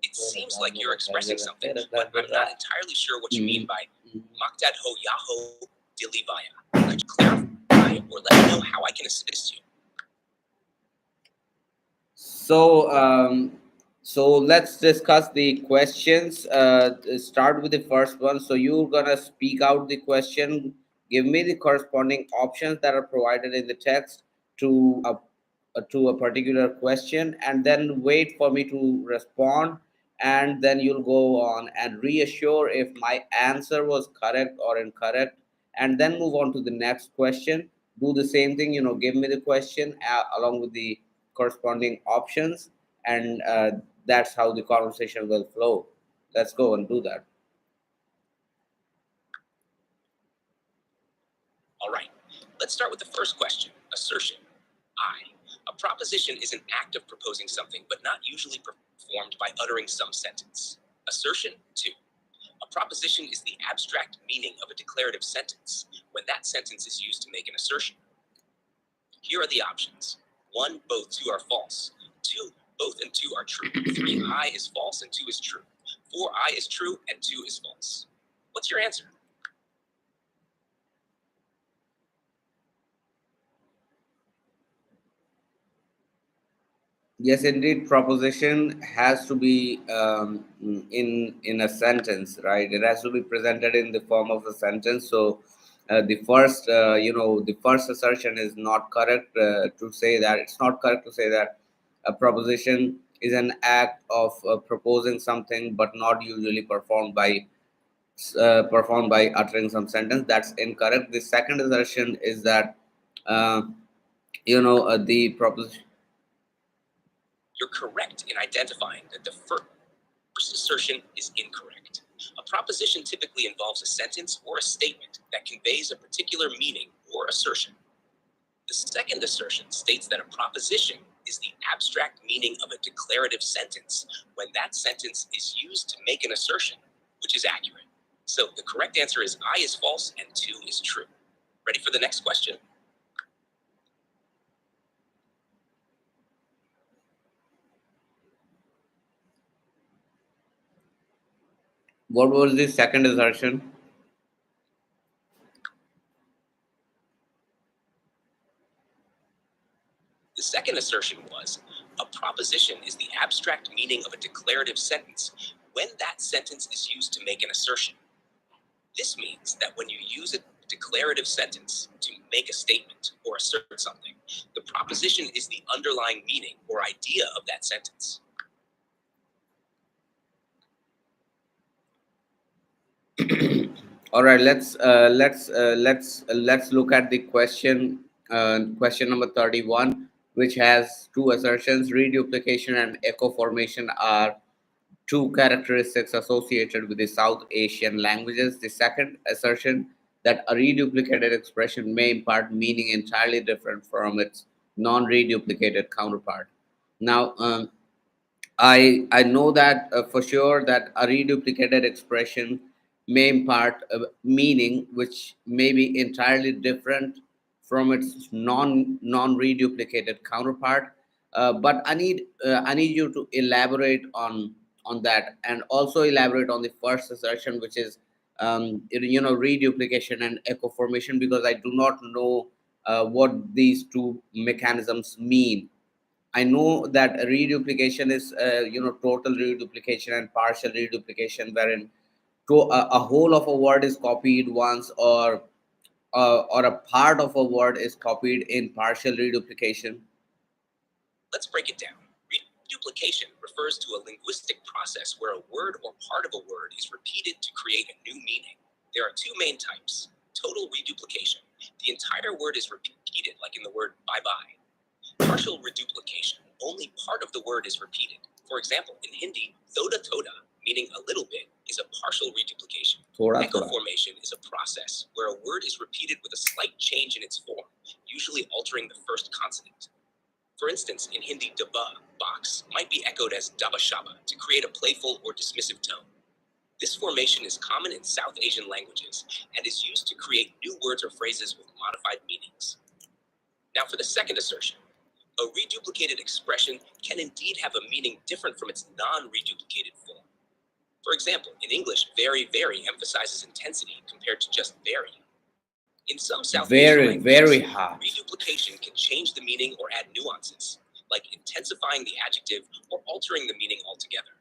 It seems like you're expressing something, but I'm not entirely sure what you mean by Magdad ho Yaho Dilivaya. Could you clarify or let me know how I can assist you? So, so let's discuss the questions. Start with the first one. So you're gonna speak out the question. Give me the corresponding options that are provided in the text to a particular question, and then wait for me to respond. And then you'll go on and reassure if my answer was correct or incorrect, and then move on to the next question. Do the same thing. Give me the question along with the corresponding options, and that's how the conversation will flow. Let's go and do that. All right, let's start with the first question, assertion. I. A proposition is an act of proposing something, but not usually performed by uttering some sentence. Assertion 2. A proposition is the abstract meaning of a declarative sentence when that sentence is used to make an assertion. Here are the options. 1. Both 2 are false. 2. Both and 2 are true. 3. I is false and 2 is true. 4. I is true and 2 is false. What's your answer? Yes, indeed, proposition has to be in a sentence, right? It has to be presented in the form of a sentence. So the first assertion is not correct. To say that it's not correct to say that a proposition is an act of proposing something, but not usually performed by uttering some sentence. That's incorrect. The second assertion is that uh, the proposition. You're correct in identifying that the first assertion is incorrect. A proposition typically involves a sentence or a statement that conveys a particular meaning or assertion. The second assertion states that a proposition is the abstract meaning of a declarative sentence when that sentence is used to make an assertion, which is accurate. So the correct answer is I is false and 2 is true. Ready for the next question? What was the second assertion? The second assertion was a proposition is the abstract meaning of a declarative sentence when that sentence is used to make an assertion. This means that when you use a declarative sentence to make a statement or assert something, the proposition is the underlying meaning or idea of that sentence. All right, let's look at the question number 31, which has two assertions. Reduplication and echo formation are two characteristics associated with the South Asian languages. The second assertion, that a reduplicated expression may impart meaning entirely different from its non-reduplicated counterpart. Now, I know that for sure that a reduplicated expression may impart a meaning which may be entirely different from its non reduplicated counterpart. But I need you to elaborate on that, and also elaborate on the first assertion, which is reduplication and echo formation, because I do not know what these two mechanisms mean. I know that reduplication is, total reduplication and partial reduplication, wherein a whole of a word is copied once, or a part of a word is copied in partial reduplication. Let's break it down. Reduplication refers to a linguistic process where a word or part of a word is repeated to create a new meaning. There are two main types. Total reduplication. The entire word is repeated, like in the word bye-bye. Partial reduplication. Only part of the word is repeated. For example, in Hindi, thoda thoda, meaning a little bit, is a partial reduplication. Thoda Echo thoda. formation is a process where a word is repeated with a slight change in its form, usually altering the first consonant. For instance, in Hindi, daba, box, might be echoed as daba shaba to create a playful or dismissive tone. This formation is common in South Asian languages and is used to create new words or phrases with modified meanings. Now for the second assertion. A reduplicated expression can indeed have a meaning different from its non-reduplicated form. For example, in English, very, very emphasizes intensity compared to just very. In some South Asian Very, very languages, hard. reduplication can change the meaning or add nuances, like intensifying the adjective or altering the meaning altogether.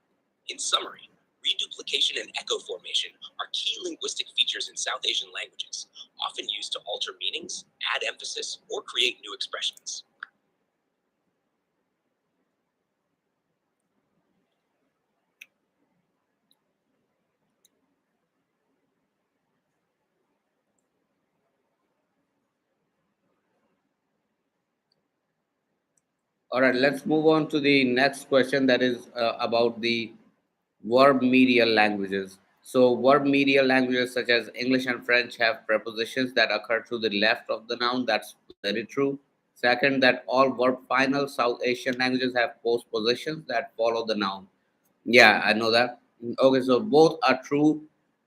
In summary, reduplication and echo formation are key linguistic features in South Asian languages, often used to alter meanings, add emphasis, or create new expressions. All right, let's move on to the next question that is about the verb medial languages. So, verb medial languages such as English and French have prepositions that occur to the left of the noun. That's very true. Second, that all verb final South Asian languages have postpositions that follow the noun. Yeah, I know that. Okay, so both are true.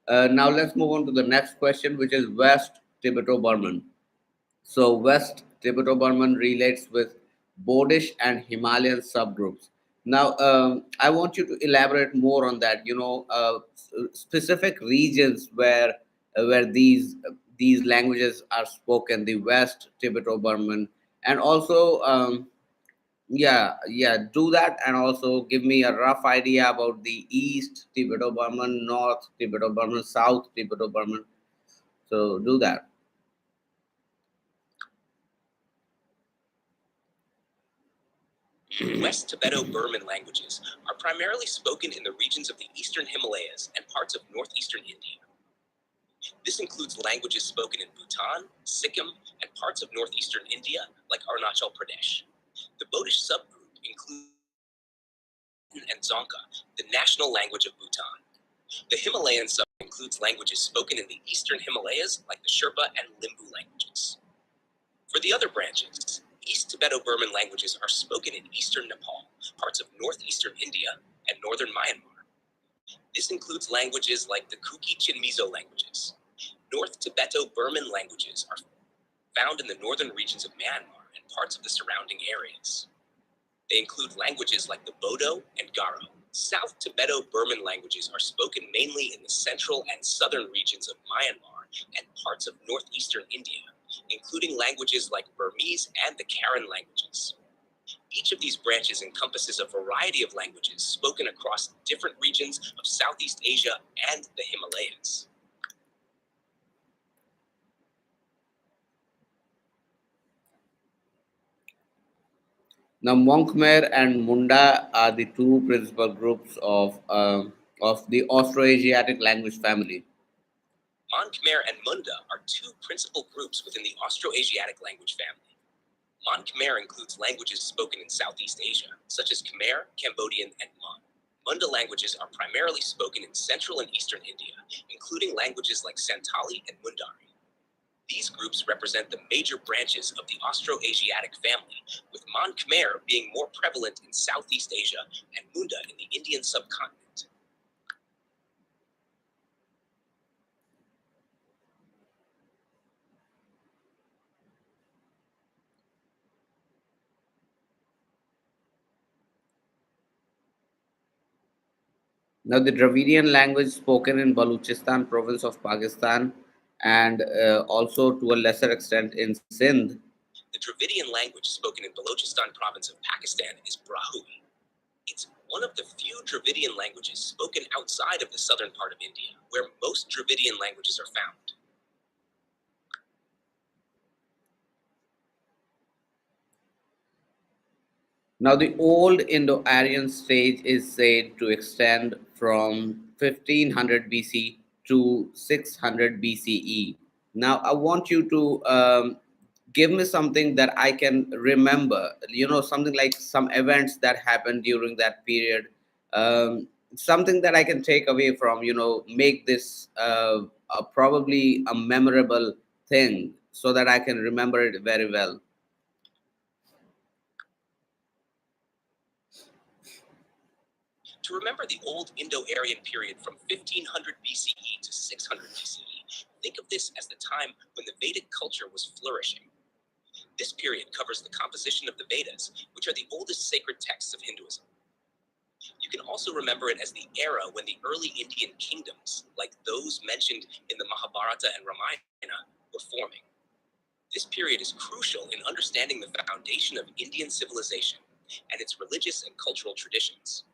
Now let's move on to the next question, which is West Tibeto-Burman. So West Tibeto-Burman relates with Bodish and Himalayan subgroups. Now, I want you to elaborate more on that. Specific regions where these languages are spoken, the West Tibeto-Burman, and also yeah, do that, and also give me a rough idea about the East Tibeto-Burman, North Tibeto-Burman, South Tibeto-Burman. So do that. West Tibeto-Burman languages are primarily spoken in the regions of the eastern Himalayas and parts of northeastern India. This includes languages spoken in Bhutan, Sikkim, and parts of northeastern India, like Arunachal Pradesh. The Bodish subgroup includes and Dzongkha, the national language of Bhutan. The Himalayan subgroup includes languages spoken in the eastern Himalayas, like the Sherpa and Limbu languages. For the other branches, East Tibeto-Burman languages are spoken in eastern Nepal, parts of northeastern India, and northern Myanmar. This includes languages like the Kuki-Chinmizo languages. North Tibeto-Burman languages are found in the northern regions of Myanmar and parts of the surrounding areas. They include languages like the Bodo and Garo. South Tibeto-Burman languages are spoken mainly in the central and southern regions of Myanmar and parts of northeastern India, including languages like Burmese and the Karen languages. Each of these branches encompasses a variety of languages spoken across different regions of Southeast Asia and the Himalayas. Now, Monk Khmer and Munda are the two principal groups of the Austroasiatic language family. Mon Khmer and Munda are two principal groups within the Austroasiatic language family. Mon Khmer includes languages spoken in Southeast Asia, such as Khmer, Cambodian, and Mon. Munda languages are primarily spoken in central and eastern India, including languages like Santali and Mundari. These groups represent the major branches of the Austroasiatic family, with Mon Khmer being more prevalent in Southeast Asia and Munda in the Indian subcontinent. Now, the Dravidian language spoken in Baluchistan province of Pakistan, and also to a lesser extent in Sindh. The Dravidian language spoken in Balochistan province of Pakistan is Brahui. It's one of the few Dravidian languages spoken outside of the southern part of India, where most Dravidian languages are found. Now, the old Indo Aryan stage is said to extend from 1500 BC to 600 BCE. Now, I want you to give me something that I can remember, something like some events that happened during that period, something that I can take away from, make this probably a memorable thing so that I can remember it very well. To remember the old Indo-Aryan period from 1500 BCE to 600 BCE, think of this as the time when the Vedic culture was flourishing. This period covers the composition of the Vedas, which are the oldest sacred texts of Hinduism. You can also remember it as the era when the early Indian kingdoms, like those mentioned in the Mahabharata and Ramayana, were forming. This period is crucial in understanding the foundation of Indian civilization and its religious and cultural traditions.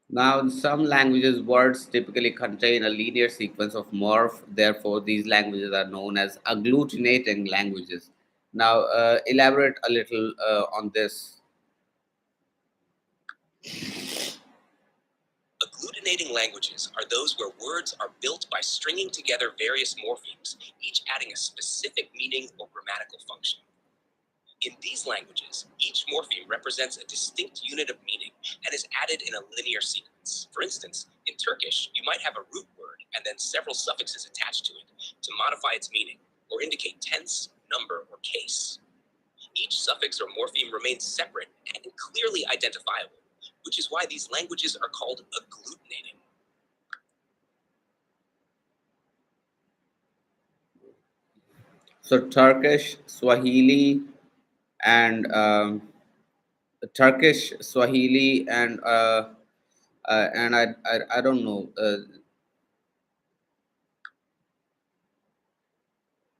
Now, in some languages, words typically contain a linear sequence of morph. Therefore, these languages are known as agglutinating languages. Now, elaborate a little on this. Agglutinating languages are those where words are built by stringing together various morphemes, each adding a specific meaning or grammatical function. In these languages, each morpheme represents a distinct unit of meaning and is added in a linear sequence. For instance, in Turkish, you might have a root word and then several suffixes attached to it to modify its meaning or indicate tense, number, or case. Each suffix or morpheme remains separate and clearly identifiable, which is why these languages are called agglutinating. So, Turkish, Swahili, and Turkish, Swahili, and I don't know.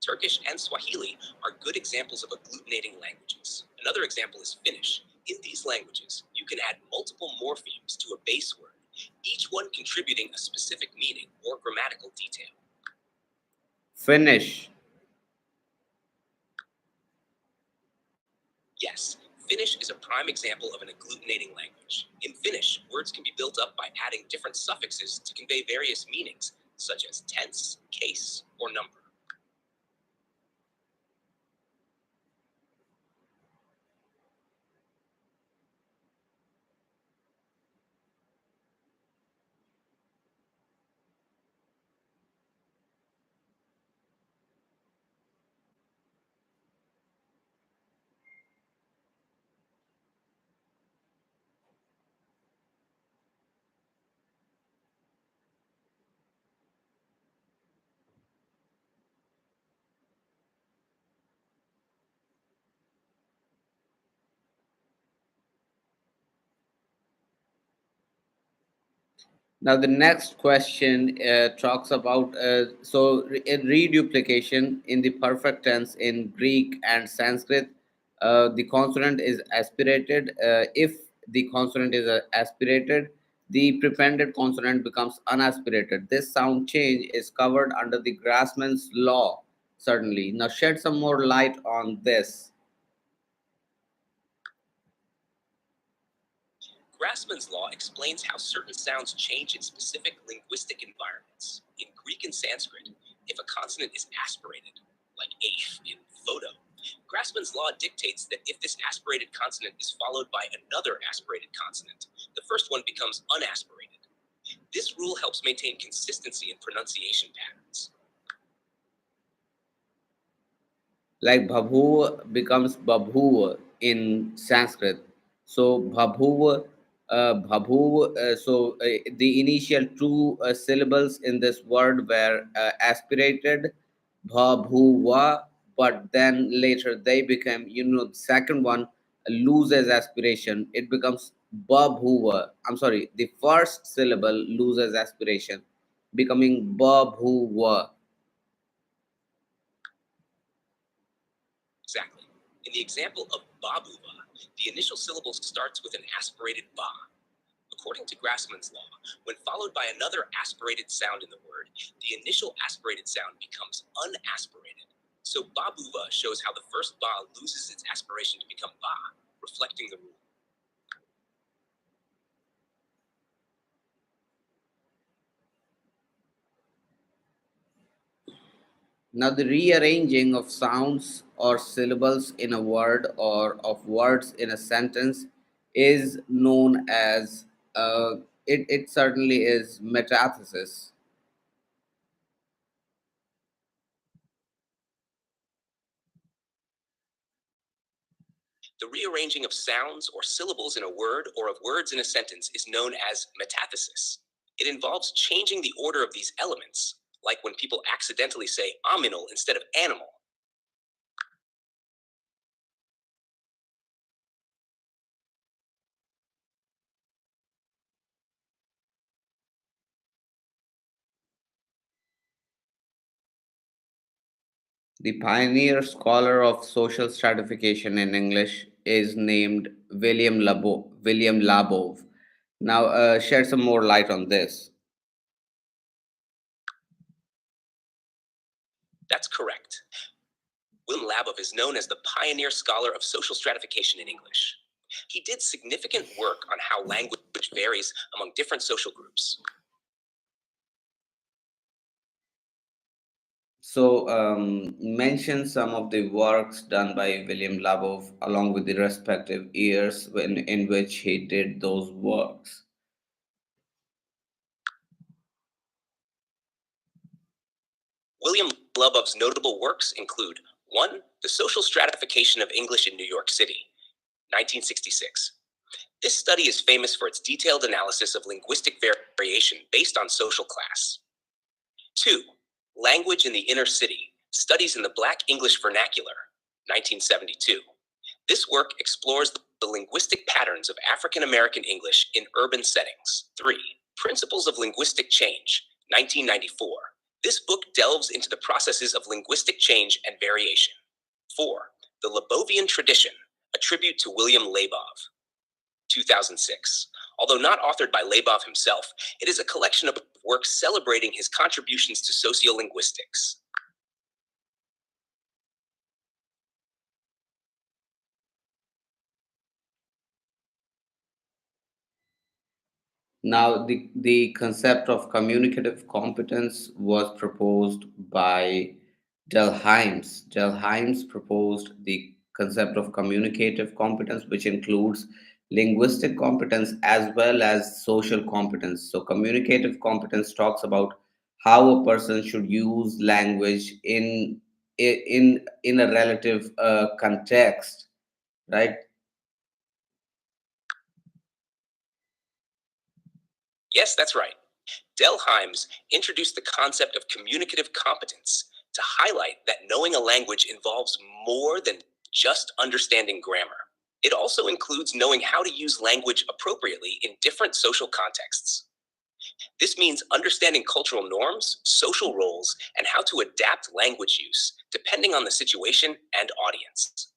Turkish and Swahili are good examples of agglutinating languages. Another example is Finnish. In these languages, you can add multiple morphemes to a base word, each one contributing a specific meaning or grammatical detail. Finnish. Yes, Finnish is a prime example of an agglutinating language. In Finnish, words can be built up by adding different suffixes to convey various meanings, such as tense, case, or number. Now, the next question talks about in reduplication in the perfect tense in Greek and Sanskrit, the consonant is aspirated. If the consonant is aspirated, the prepended consonant becomes unaspirated. This sound change is covered under the Grassmann's law, certainly. Now, shed some more light on this. Grassmann's law explains how certain sounds change in specific linguistic environments. In Greek and Sanskrit, if a consonant is aspirated, like aif in photo, Grassmann's law dictates that if this aspirated consonant is followed by another aspirated consonant, the first one becomes unaspirated. This rule helps maintain consistency in pronunciation patterns. Like bhabhu becomes babhu in Sanskrit. So the initial two syllables in this word were aspirated, bhabhuva, but then later they became, the second one loses aspiration. It becomes babhuva. I'm sorry, the first syllable loses aspiration, becoming babhuva. Exactly. In the example of babuva, the initial syllable starts with an aspirated ba. According to Grassmann's law, when followed by another aspirated sound in the word, the initial aspirated sound becomes unaspirated. So babuva shows how the first ba loses its aspiration to become ba, reflecting the rule. Now, the rearranging of sounds or syllables in a word or of words in a sentence is known as, it certainly is metathesis. The rearranging of sounds or syllables in a word or of words in a sentence is known as metathesis. It involves changing the order of these elements, like when people accidentally say aminal instead of animal. The pioneer scholar of social stratification in English is named William Labov. Now, shed some more light on this. That's correct. William Labov is known as the pioneer scholar of social stratification in English. He did significant work on how language varies among different social groups. So, mention some of the works done by William Labov along with the respective years in which he did those works. William Labov's notable works include 1. The Social Stratification of English in New York City, 1966. This study is famous for its detailed analysis of linguistic variation based on social class. 2. Language in the Inner City, Studies in the Black English Vernacular, 1972. This work explores the linguistic patterns of African American English in urban settings. 3. Principles of Linguistic Change, 1994. This book delves into the processes of linguistic change and variation. 4. The Labovian Tradition, a tribute to William Labov, 2006. Although not authored by Labov himself, it is a collection of works celebrating his contributions to sociolinguistics. Now, the concept of communicative competence was proposed by Delheims. Delheims proposed the concept of communicative competence, which includes linguistic competence as well as social competence. So, communicative competence talks about how a person should use language in a relative context, right? Yes, that's right. Delheims introduced the concept of communicative competence to highlight that knowing a language involves more than just understanding grammar. It also includes knowing how to use language appropriately in different social contexts. This means understanding cultural norms, social roles, and how to adapt language use depending on the situation and audience.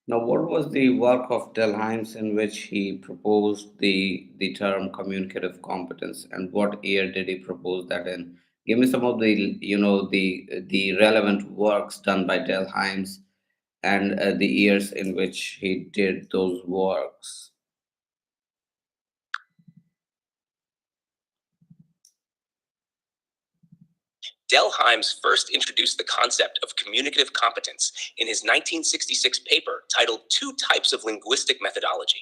Now, what was the work of Delheims in which he proposed the term communicative competence, and what year did he propose that in? Give me some of the relevant works done by Delheims and the years in which he did those works. Delheims first introduced the concept of communicative competence in his 1966 paper titled Two Types of Linguistic Methodology.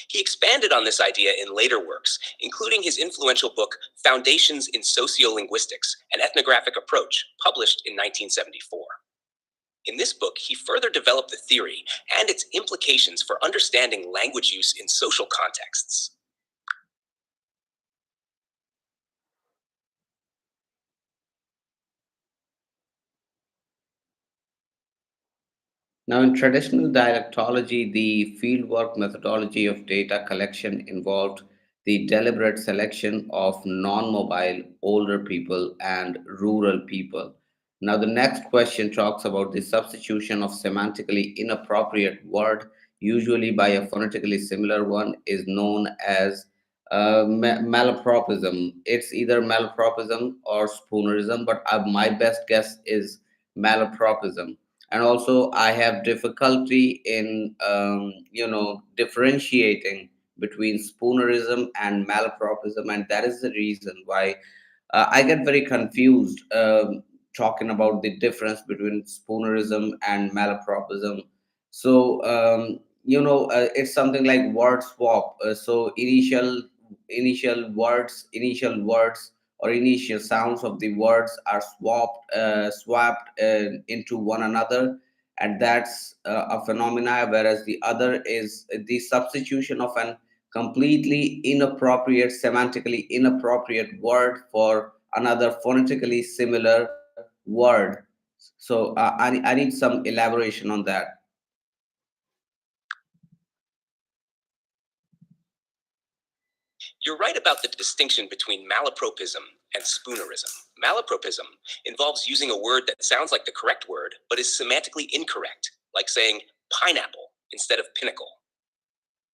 He expanded on this idea in later works, including his influential book Foundations in Sociolinguistics, an Ethnographic Approach, published in 1974. In this book, he further developed the theory and its implications for understanding language use in social contexts. Now, in traditional dialectology, the fieldwork methodology of data collection involved the deliberate selection of non mobile, older people, and rural people. Now, the next question talks about the substitution of semantically inappropriate word, usually by a phonetically similar one, is known as malapropism. It's either malapropism or spoonerism, but my best guess is malapropism. And also I have difficulty in differentiating between spoonerism and malapropism, and that is the reason why I get very confused talking about the difference between spoonerism and malapropism. So it's something like word swap. So initial words or initial sounds of the words are swapped into one another, and that's a phenomena. Whereas the other is the substitution of an completely inappropriate, semantically inappropriate word for another phonetically similar word. So I need some elaboration on that. You're right about the distinction between malapropism and spoonerism. Malapropism involves using a word that sounds like the correct word but is semantically incorrect, like saying pineapple instead of pinnacle.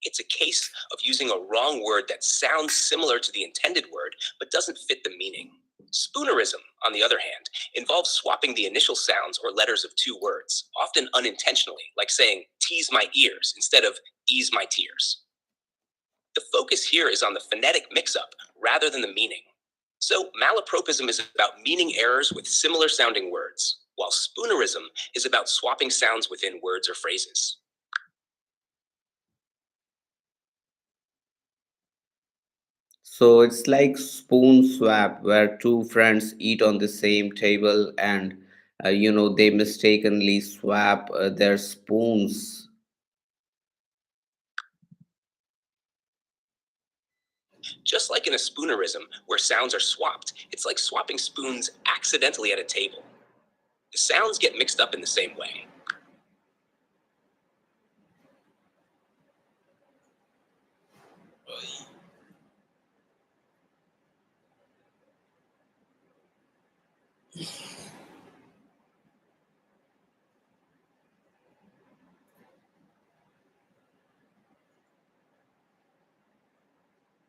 It's a case of using a wrong word that sounds similar to the intended word but doesn't fit the meaning. Spoonerism, on the other hand, involves swapping the initial sounds or letters of two words, often unintentionally, like saying tease my ears instead of ease my tears. The focus here is on the phonetic mix-up rather than the meaning. So malapropism is about meaning errors with similar sounding words, while spoonerism is about swapping sounds within words or phrases. So it's like spoon swap, where two friends eat on the same table, and they mistakenly swap their spoons. Just like in a spoonerism where sounds are swapped, it's like swapping spoons accidentally at a table. The sounds get mixed up in the same way.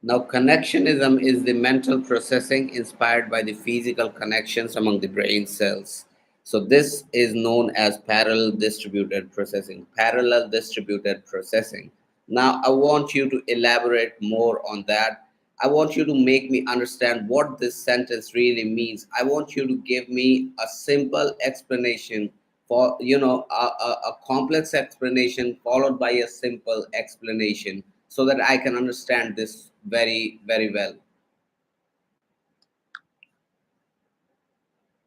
Now, connectionism is the mental processing inspired by the physical connections among the brain cells. So, this is known as parallel distributed processing. Parallel distributed processing. Now, I want you to elaborate more on that. I want you to make me understand what this sentence really means. I want you to give me a simple explanation for, a complex explanation followed by a simple explanation so that I can understand this very, very well.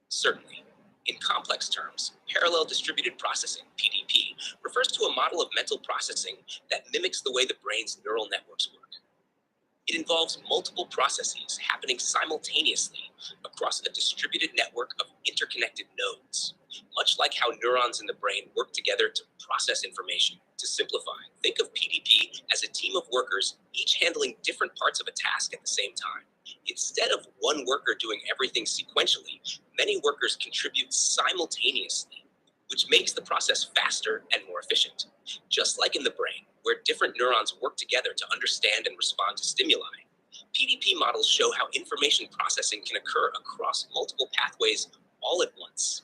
Certainly. In complex terms, parallel distributed processing, PDP, refers to a model of mental processing that mimics the way the brain's neural networks work. It involves multiple processes happening simultaneously across a distributed network of interconnected nodes, much like how neurons in the brain work together to process information. To simplify, think of PDP as a team of workers, each handling different parts of a task at the same time. Instead of one worker doing everything sequentially, many workers contribute simultaneously, which makes the process faster and more efficient. Just like in the brain, where different neurons work together to understand and respond to stimuli, PDP models show how information processing can occur across multiple pathways all at once.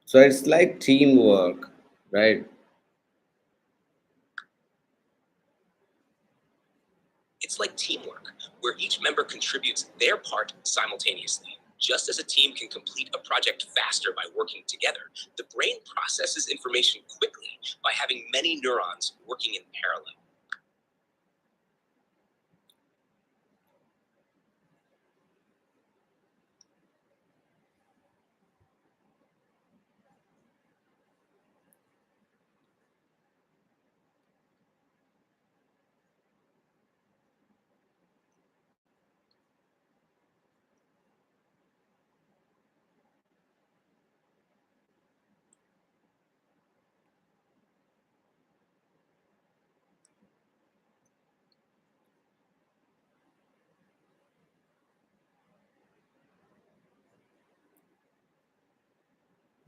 So it's like teamwork, right? It's like teamwork, where each member contributes their part simultaneously. Just as a team can complete a project faster by working together, the brain processes information quickly by having many neurons working in parallel.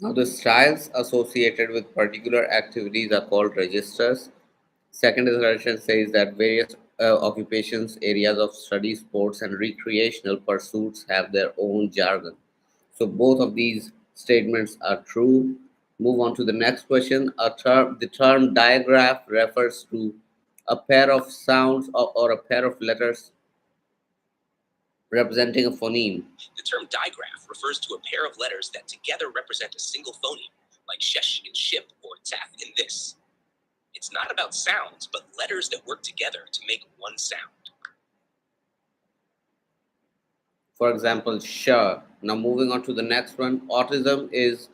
Now, the styles associated with particular activities are called registers. Second assertion says that various occupations, areas of study, sports, and recreational pursuits have their own jargon. So both of these statements are true. Move on to the next question. The term digraph refers to a pair of sounds or a pair of letters representing a phoneme. The term digraph refers to a pair of letters that together represent a single phoneme, like shesh in ship or taf in this. It's not about sounds, but letters that work together to make one sound. For example, sure. Now, moving on to the next one, autism is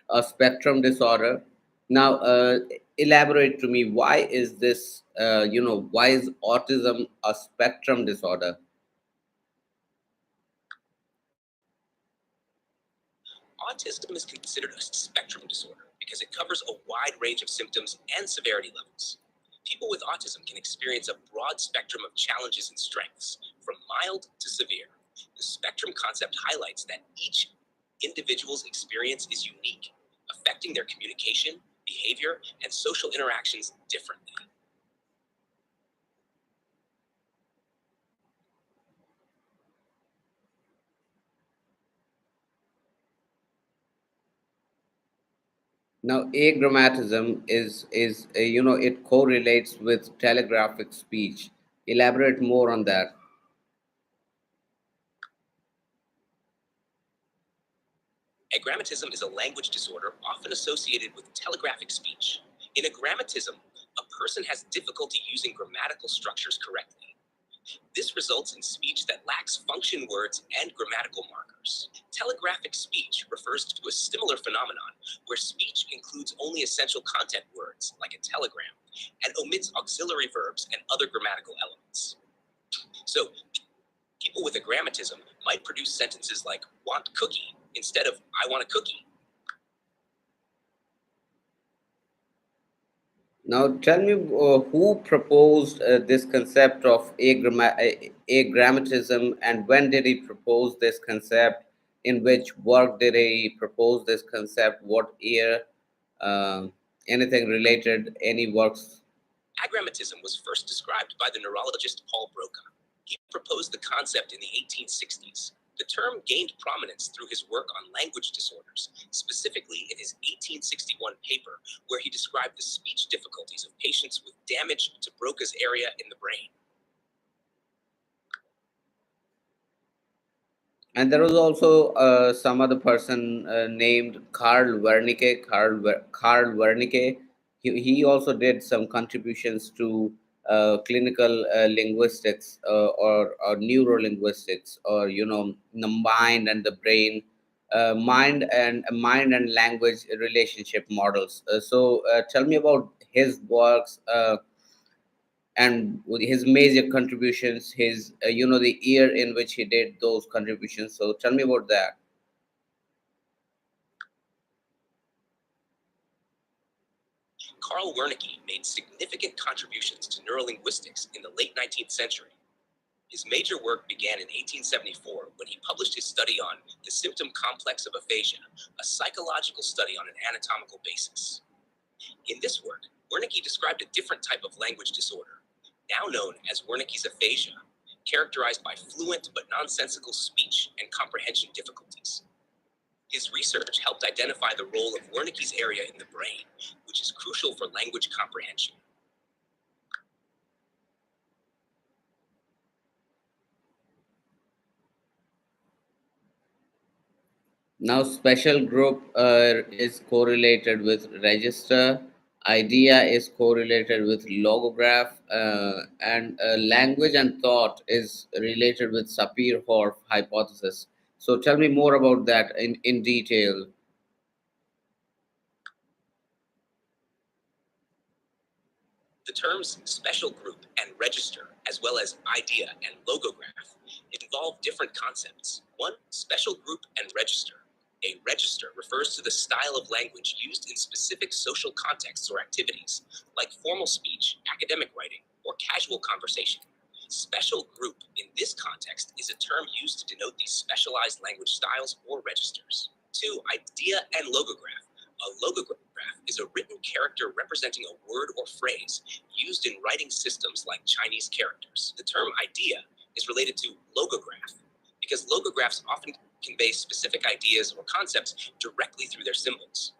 a spectrum disorder. Now, elaborate to me, why is this, why is autism a spectrum disorder? Autism is considered a spectrum disorder because it covers a wide range of symptoms and severity levels. People with autism can experience a broad spectrum of challenges and strengths, from mild to severe. The spectrum concept highlights that each individual's experience is unique, affecting their communication, behavior, and social interactions differently. Now, agrammatism is it correlates with telegraphic speech. Elaborate more on that. Agrammatism is a language disorder often associated with telegraphic speech. In agrammatism, a person has difficulty using grammatical structures correctly. This results in speech that lacks function words and grammatical markers. Telegraphic speech refers to a similar phenomenon where speech includes only essential content words, like a telegram, and omits auxiliary verbs and other grammatical elements. So, people with agrammatism might produce sentences like want cookie instead of I want a cookie. Now, tell me who proposed this concept of agrammatism, and when did he propose this concept? In which work did he propose this concept? What year? Uh, Anything related? Any works? Agrammatism was first described by the neurologist Paul Broca. He proposed the concept in the 1860s. The term gained prominence through his work on language disorders, specifically in his 1861 paper, where he described the speech difficulties of patients with damage to Broca's area in the brain. And there was also some other person named Carl Wernicke. Carl Wernicke. He also did some contributions to clinical linguistics or neurolinguistics, or the mind and the brain, mind and language relationship models. So tell me about his works. And with his major contributions, his the year in which he did those contributions. So tell me about that. Carl Wernicke made significant contributions to neurolinguistics in the late 19th century. His major work began in 1874 when he published his study on the symptom complex of aphasia, a psychological study on an anatomical basis. In this work, Wernicke described a different type of language disorder, now known as Wernicke's aphasia, characterized by fluent but nonsensical speech and comprehension difficulties. His research helped identify the role of Wernicke's area in the brain, which is crucial for language comprehension. Now, special group is correlated with register. Idea is correlated with logograph, and language and thought is related with Sapir-Whorf hypothesis. So, tell me more about that in detail. The terms special group and register, as well as idea and logograph, involve different concepts. One, special group and register. A register refers to the style of language used in specific social contexts or activities, like formal speech, academic writing, or casual conversation. Special group in this context is a term used to denote these specialized language styles or registers. Two, idea and logograph. A logograph is a written character representing a word or phrase used in writing systems like Chinese characters. The term idea is related to logograph because logographs often convey specific ideas or concepts directly through their symbols.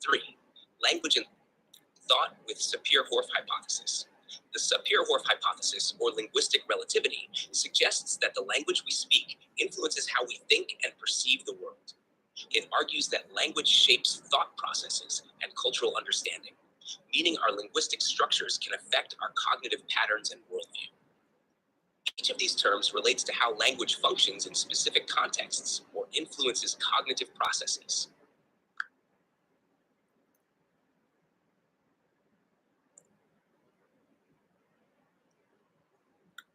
Three, language and thought with Sapir-Whorf hypothesis. The Sapir-Whorf hypothesis, or linguistic relativity, suggests that the language we speak influences how we think and perceive the world. It argues that language shapes thought processes and cultural understanding, meaning our linguistic structures can affect our cognitive patterns and worldview. Each of these terms relates to how language functions in specific contexts or influences cognitive processes.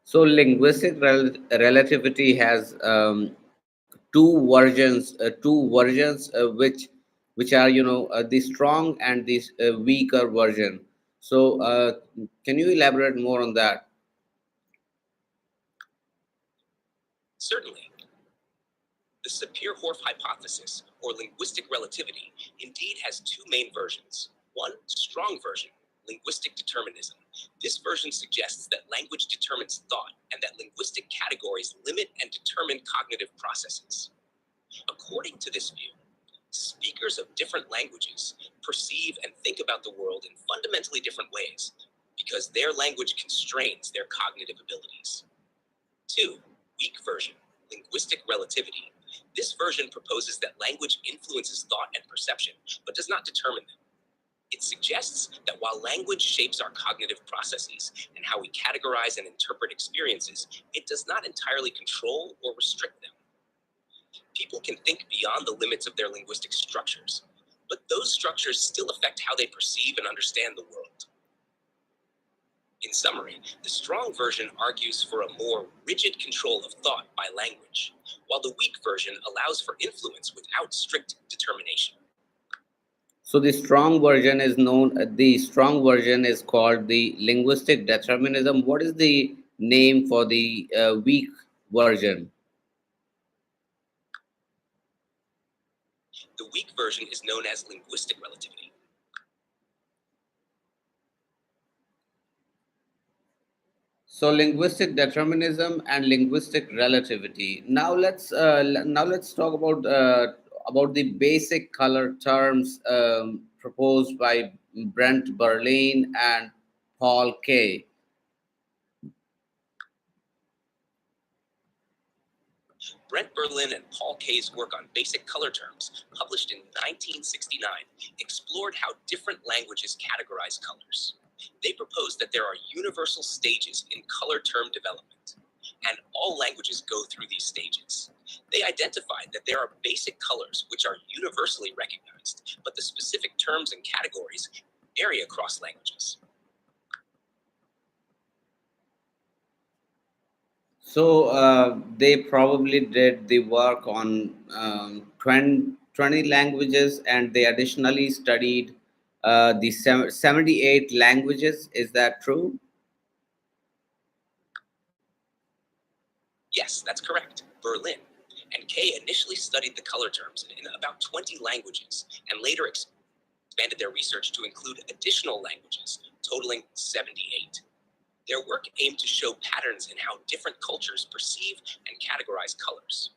So linguistic relativity has two versions which are the strong and the weaker version. So can you elaborate more on that? Certainly, the Sapir-Whorf hypothesis, or linguistic relativity, indeed has two main versions. One, strong version, linguistic determinism. This version suggests that language determines thought and that linguistic categories limit and determine cognitive processes. According to this view, speakers of different languages perceive and think about the world in fundamentally different ways because their language constrains their cognitive abilities. 2. Weak version, linguistic relativity. This version proposes that language influences thought and perception, but does not determine them. It suggests that while language shapes our cognitive processes and how we categorize and interpret experiences, it does not entirely control or restrict them. People can think beyond the limits of their linguistic structures, but those structures still affect how they perceive and understand the world. In summary, the strong version argues for a more rigid control of thought by language, while the weak version allows for influence without strict determination. So the strong version is called the linguistic determinism. What is the name for the weak version? The weak version is known as linguistic relativity. So linguistic determinism and linguistic relativity. Now let's talk about the basic color terms proposed by Brent Berlin and Paul Kay. Brent Berlin and Paul Kay's work on basic color terms, published in 1969, explored how different languages categorize colors. They proposed that there are universal stages in color term development, and all languages go through these stages. They identified that there are basic colors which are universally recognized, but the specific terms and categories vary across languages. So they probably did the work on 20 languages, and they additionally studied the 78 languages. Is that true? Yes, that's correct. Berlin and Kay initially studied the color terms in about 20 languages and later expanded their research to include additional languages, totaling 78. Their work aimed to show patterns in how different cultures perceive and categorize colors.